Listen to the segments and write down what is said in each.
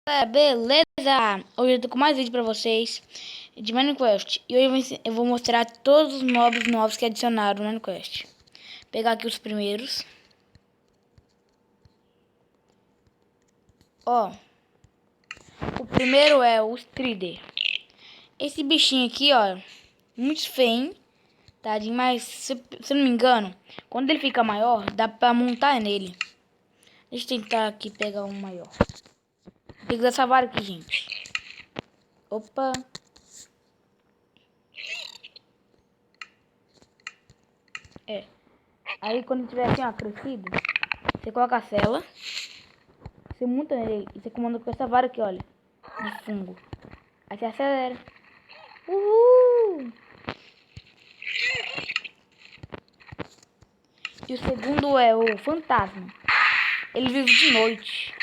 Beleza? Hoje eu tô com mais vídeo pra vocês de Minecraft. E hoje eu vou mostrar todos os mobs novos que adicionaram no Minecraft. Vou pegar aqui os primeiros. Ó, o primeiro é o Strider. Esse bichinho aqui, ó, muito feio, tadinho, mas se eu não me engano, quando ele fica maior, dá pra montar nele. Deixa eu tentar aqui pegar um maior. Tem que dar essa vara aqui, gente. Opa. Aí quando tiver assim, ó, crescido, você coloca a cela, você monta nele e você comanda com essa vara aqui, olha, de fungo. Aí você acelera. Uhul! E o segundo é o fantasma. Ele vive de noite.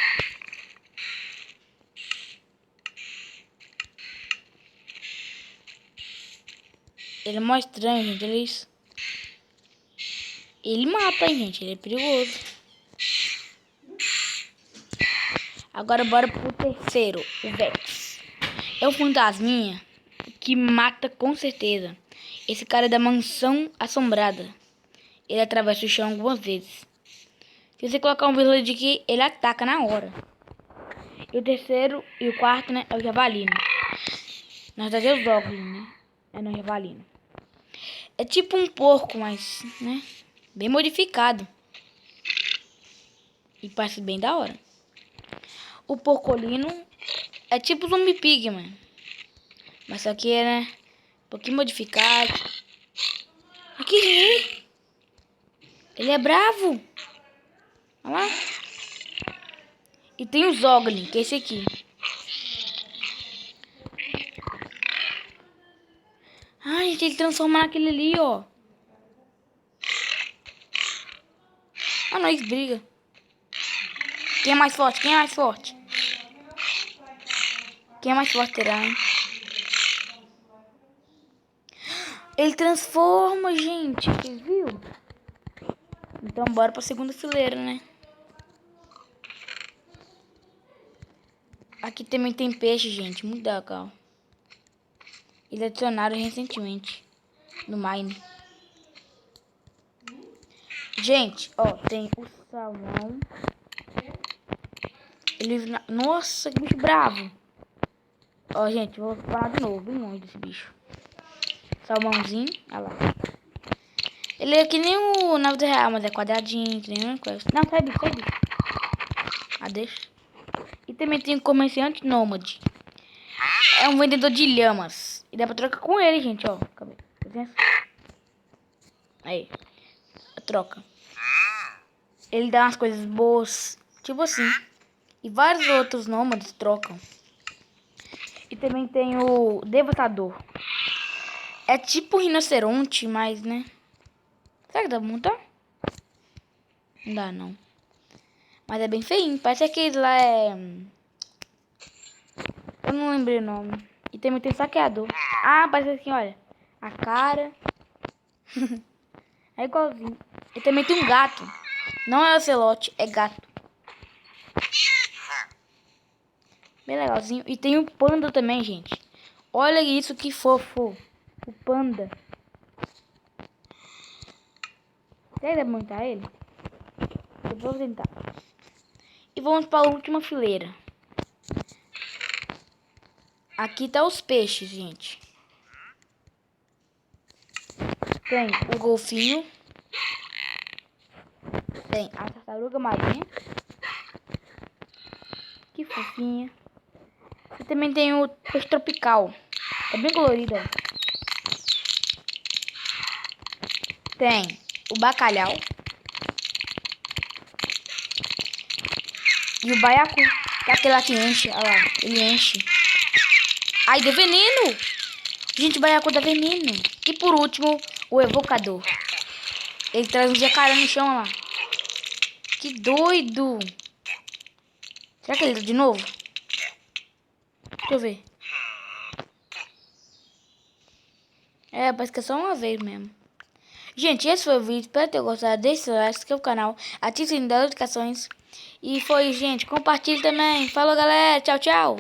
Ele é mó estranho, gente. Ele mata, hein, gente. Ele é perigoso. Agora bora pro terceiro, o Vex. É o fantasminha que mata com certeza. Esse cara é da mansão assombrada. Ele atravessa o chão algumas vezes. Se você colocar um village aqui, ele ataca na hora. E o terceiro e o quarto, né, é o javalino. Na verdade é o Zoglin, né? É no javalino. É tipo um porco, mas, né, bem modificado. E parece bem da hora. O porcolino é tipo zumbi pig, mano. Mas só que é, né, um pouquinho modificado. Aqui, gente. Ele é bravo. Olha lá. E tem o Zoglin, que é esse aqui. Ai, gente, ele transforma naquele ali, ó. Ah, nós briga. Quem é mais forte? Quem é mais forte? Quem é mais forte terá, hein? Ele transforma, gente. Você viu? Então bora pra segunda fileira, né? Aqui também tem peixe, gente. Muito legal. Eles adicionaram recentemente no Mine. Gente, ó, tem o salmão. Ele... Nossa, que bicho bravo. Ó, gente, vou falar de novo. Bem longe desse bicho. Salmãozinho, olha lá. Ele é que nem o na vida real, mas é quadradinho, tem nenhuma coisa. Não, sai bicho, sai bicho. Ah, deixa. E também tem o comerciante nômade. É um vendedor de lhamas. E dá pra trocar com ele, gente, ó. Cadê? Aí. Troca. Ele dá umas coisas boas. Tipo assim. E vários outros nômades trocam. E também tem o Devastador. É tipo um rinoceronte, mas, né? Será que dá pra montar? Não dá, não. Mas é bem feinho. Parece aquele lá é... Eu não lembrei o nome. E também tem saqueador. Ah, parece assim, olha. A cara. É igualzinho. E também tem um gato. Não é ocelote, é gato. Bem legalzinho. E tem o panda também, gente. Olha isso, que fofo. O panda. Será que dá pra montar ele? Eu vou tentar. E vamos para a última fileira. Aqui tá os peixes, gente. Tem o golfinho. Tem a tartaruga marinha. Que fofinha. E também tem o peixe tropical. É bem colorido, ó. Tem o bacalhau. E o baiacu. Que é aquele lá que enche. Olha lá, ele enche. Ai, deu veneno. Gente, o baiacu dá veneno. E por último, o evocador. Ele traz um jacaré no chão, olha lá. Que doido. Será que ele tá de novo? Deixa eu ver. É, parece que é só uma vez mesmo. Gente, esse foi o vídeo. Espero ter gostado. Deixe seu like, se inscreva no canal, ative o sininho das notificações. E foi, gente. Compartilhe também. Falou, galera. Tchau, tchau.